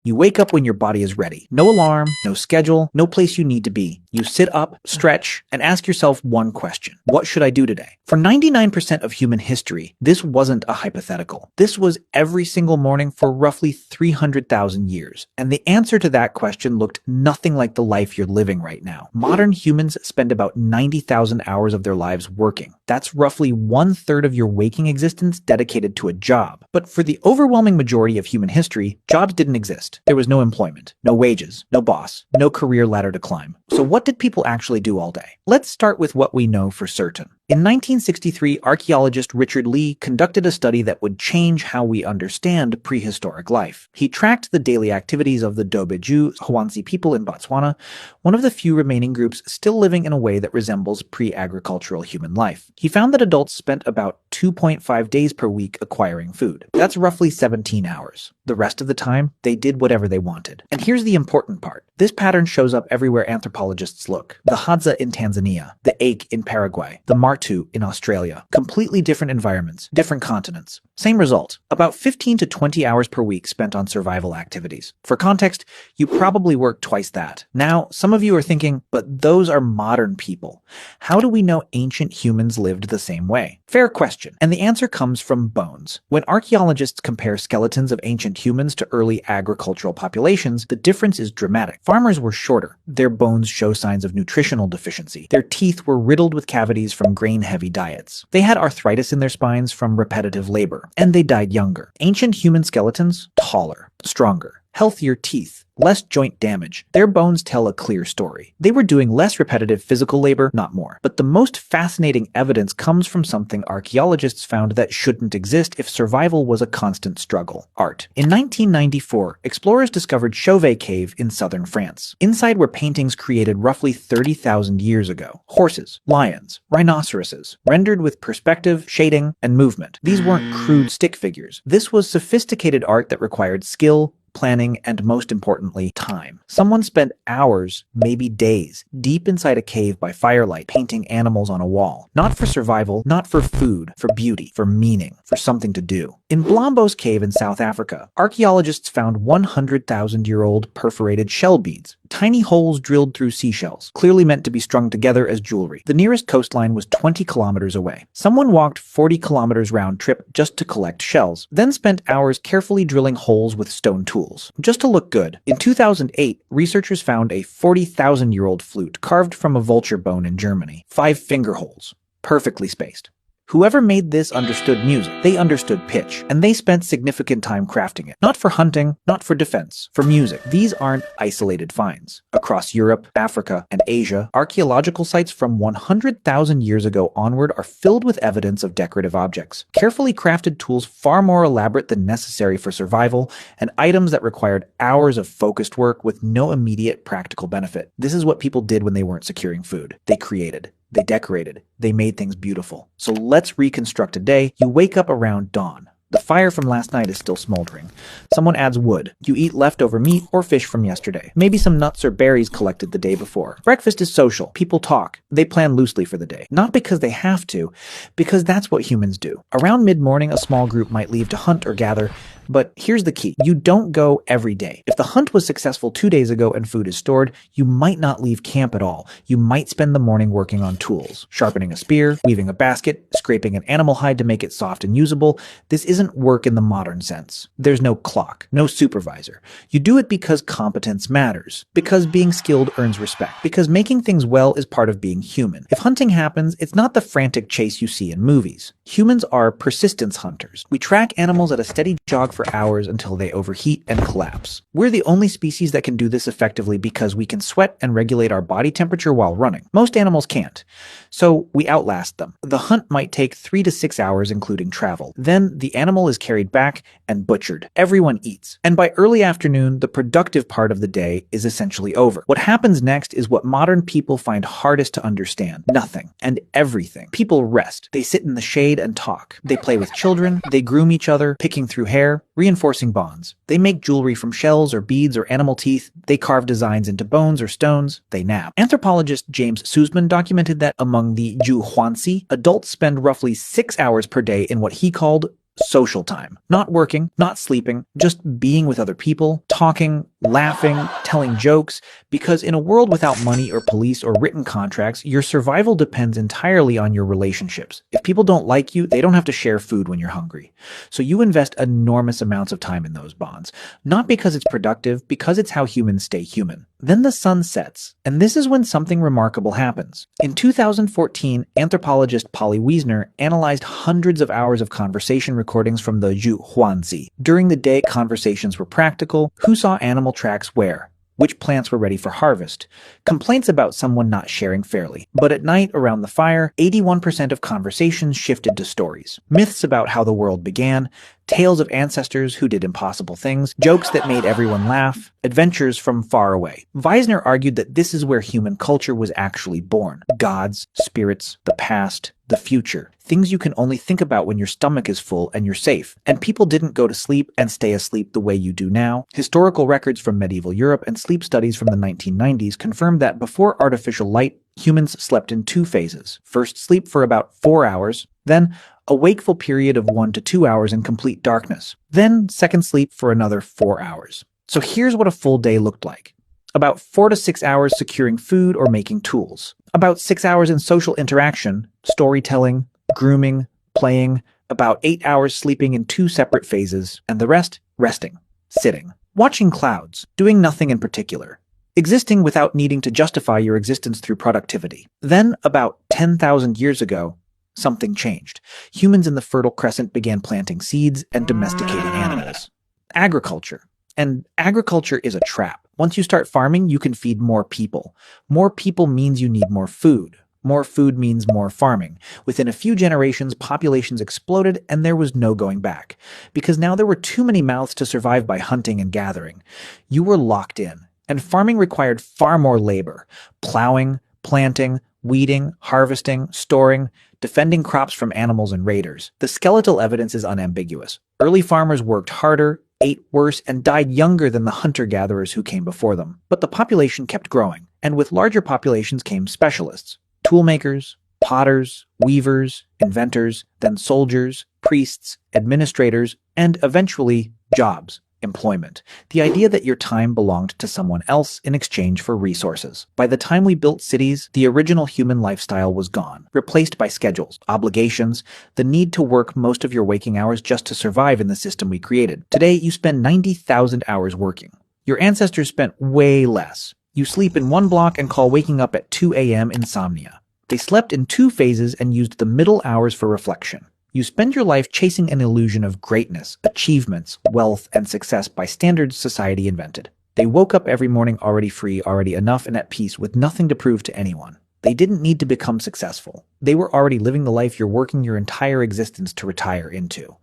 You wake up when your body is ready. No alarm, no schedule, no place you need to be. You sit up, stretch, and ask yourself one question. What should I do today? For 99% of human history, this wasn't a hypothetical. This was every single morning for roughly 300,000 years. And the answer to that question looked nothing like the life you're living right now. Modern humans spend about 90,000 hours of their lives working. That's roughly 1/3 of your waking existence dedicated to a job. But for the overwhelming majority of human history, jobs didn't exist. There was no employment, no wages, no boss, no career ladder to climb. So what did people actually do all day? Let's start with what we know for certain. In 1963, archaeologist Richard Lee conducted a study that would change how we understand prehistoric life. He tracked the daily activities of the Dobeju Hwansi people in Botswana, one of the few remaining groups still living in a way that resembles pre-agricultural human life. He found that adults spent about 2.5 days per week acquiring food. That's roughly 17 hours. The rest of the time, they did whatever they wanted. And here's the important part. This pattern shows up everywhere anthropologists look. The Hadza in Tanzania, the ache in Paraguay, the Martu in Australia. Completely different environments, different continents. Same result. About 15 to 20 hours per week spent on survival activities. For context, you probably work twice that. Now, some of you are thinking, but those are modern people. How do we know ancient humans lived the same way? Fair question. And the answer comes from bones. When archaeologists compare skeletons of ancient humans to early agricultural populations, the difference is dramatic. Farmers were shorter. Their bones show signs of nutritional deficiency. Their teeth were riddled with cavities from grain-heavy diets. They had arthritis in their spines from repetitive labor, and they died younger. Ancient human skeletons, taller, stronger, healthier teeth, less joint damage. Their bones tell a clear story. They were doing less repetitive physical labor, not more. But the most fascinating evidence comes from something archaeologists found that shouldn't exist if survival was a constant struggle: art. In 1994, explorers discovered Chauvet Cave in southern France. Inside were paintings created roughly 30,000 years ago. Horses, lions, rhinoceroses, rendered with perspective, shading, and movement. These weren't crude stick figures. This was sophisticated art that required skill, planning, and most importantly, time. Someone spent hours, maybe days, deep inside a cave by firelight, painting animals on a wall. Not for survival, not for food, for beauty, for meaning, for something to do. In Blombos Cave in South Africa, archaeologists found 100,000-year-old perforated shell beads, tiny holes drilled through seashells, clearly meant to be strung together as jewelry. The nearest coastline was 20 kilometers away. Someone walked 40 kilometers round trip just to collect shells, then spent hours carefully drilling holes with stone tools, just to look good. In 2008, researchers found a 40,000-year-old flute carved from a vulture bone in Germany. 5 finger holes, perfectly spaced. Whoever made this understood music. They understood pitch, and they spent significant time crafting it. Not for hunting, not for defense, for music. These aren't isolated finds. Across Europe, Africa, and Asia, archaeological sites from 100,000 years ago onward are filled with evidence of decorative objects. Carefully crafted tools far more elaborate than necessary for survival, and items that required hours of focused work with no immediate practical benefit. This is what people did when they weren't securing food. They created. They decorated. They made things beautiful. So let's reconstruct a day. You wake up around dawn. The fire from last night is still smoldering. Someone adds wood. You eat leftover meat or fish from yesterday. Maybe some nuts or berries collected the day before. Breakfast is social. People talk. They plan loosely for the day. Not because they have to, because that's what humans do. Around mid-morning, a small group might leave to hunt or gather. But here's the key. You don't go every day. If the hunt was successful 2 days ago and food is stored, you might not leave camp at all. You might spend the morning working on tools, sharpening a spear, weaving a basket, scraping an animal hide to make it soft and usable. This isn't work in the modern sense. There's no clock, no supervisor. You do it because competence matters, because being skilled earns respect, because making things well is part of being human. If hunting happens, it's not the frantic chase you see in movies. Humans are persistence hunters. We track animals at a steady jog for hours until they overheat and collapse. We're the only species that can do this effectively because we can sweat and regulate our body temperature while running. Most animals can't. So we outlast them. The hunt might take 3 to 6 hours including travel. Then the animal is carried back and butchered. Everyone eats. And by early afternoon, the productive part of the day is essentially over. What happens next is what modern people find hardest to understand. Nothing and everything. People rest. They sit in the shade and talk. They play with children. They groom each other, picking through hair, reinforcing bonds. They make jewelry from shells or beads or animal teeth. They carve designs into bones or stones. They nap. Anthropologist James Sussman documented that among the Juhwansi, adults spend roughly 6 hours per day in what he called social time. Not working, not sleeping, just being with other people, talking, laughing, telling jokes, because in a world without money or police or written contracts, your survival depends entirely on your relationships. If people don't like you, they don't have to share food when you're hungry. So you invest enormous amounts of time in those bonds, not because it's productive, because it's how humans stay human. Then the sun sets, and this is when something remarkable happens. In 2014, anthropologist Polly Wiesner analyzed hundreds of hours of conversation recordings from the Zhu Huanzi. During the day, conversations were practical: who saw animal tracks where, which plants were ready for harvest, complaints about someone not sharing fairly. But at night, around the fire, 81% of conversations shifted to stories. Myths about how the world began, tales of ancestors who did impossible things, jokes that made everyone laugh, adventures from far away. Wiesner argued that this is where human culture was actually born. Gods, spirits, the past, the future. Things you can only think about when your stomach is full and you're safe. And people didn't go to sleep and stay asleep the way you do now. Historical records from medieval Europe and sleep studies from the 1990s confirmed that before artificial light, humans slept in two phases. First sleep for about 4 hours, then a wakeful period of 1 to 2 hours in complete darkness, then second sleep for another 4 hours. So here's what a full day looked like. About 4 to 6 hours securing food or making tools. About 6 hours in social interaction, storytelling, grooming, playing. About 8 hours sleeping in 2 separate phases, and the rest resting, sitting, watching clouds, doing nothing in particular. Existing without needing to justify your existence through productivity. Then, about 10,000 years ago, something changed. Humans in the Fertile Crescent began planting seeds and domesticating animals. Agriculture. And agriculture is a trap. Once you start farming, you can feed more people. More people means you need more food. More food means more farming. Within a few generations, populations exploded and there was no going back. Because now there were too many mouths to survive by hunting and gathering. You were locked in. And farming required far more labor. Plowing, planting, weeding, harvesting, storing, defending crops from animals and raiders. The skeletal evidence is unambiguous. Early farmers worked harder, ate worse, and died younger than the hunter-gatherers who came before them. But the population kept growing, and with larger populations came specialists. Toolmakers, potters, weavers, inventors, then soldiers, priests, administrators, and eventually jobs. Employment. The idea that your time belonged to someone else in exchange for resources. By the time we built cities, the original human lifestyle was gone, replaced by schedules, obligations, the need to work most of your waking hours just to survive in the system we created. Today, you spend 90,000 hours working. Your ancestors spent way less. You sleep in one block and call waking up at 2 a.m. insomnia. They slept in 2 phases and used the middle hours for reflection. You spend your life chasing an illusion of greatness, achievements, wealth, and success by standards society invented. They woke up every morning already free, already enough, and at peace with nothing to prove to anyone. They didn't need to become successful. They were already living the life you're working your entire existence to retire into.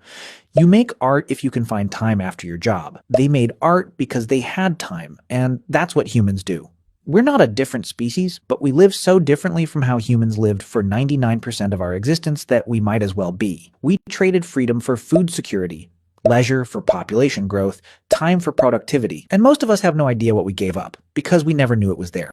You make art if you can find time after your job. They made art because they had time, and that's what humans do. We're not a different species, but we live so differently from how humans lived for 99% of our existence that we might as well be. We traded freedom for food security, leisure for population growth, time for productivity, and most of us have no idea what we gave up, because we never knew it was there.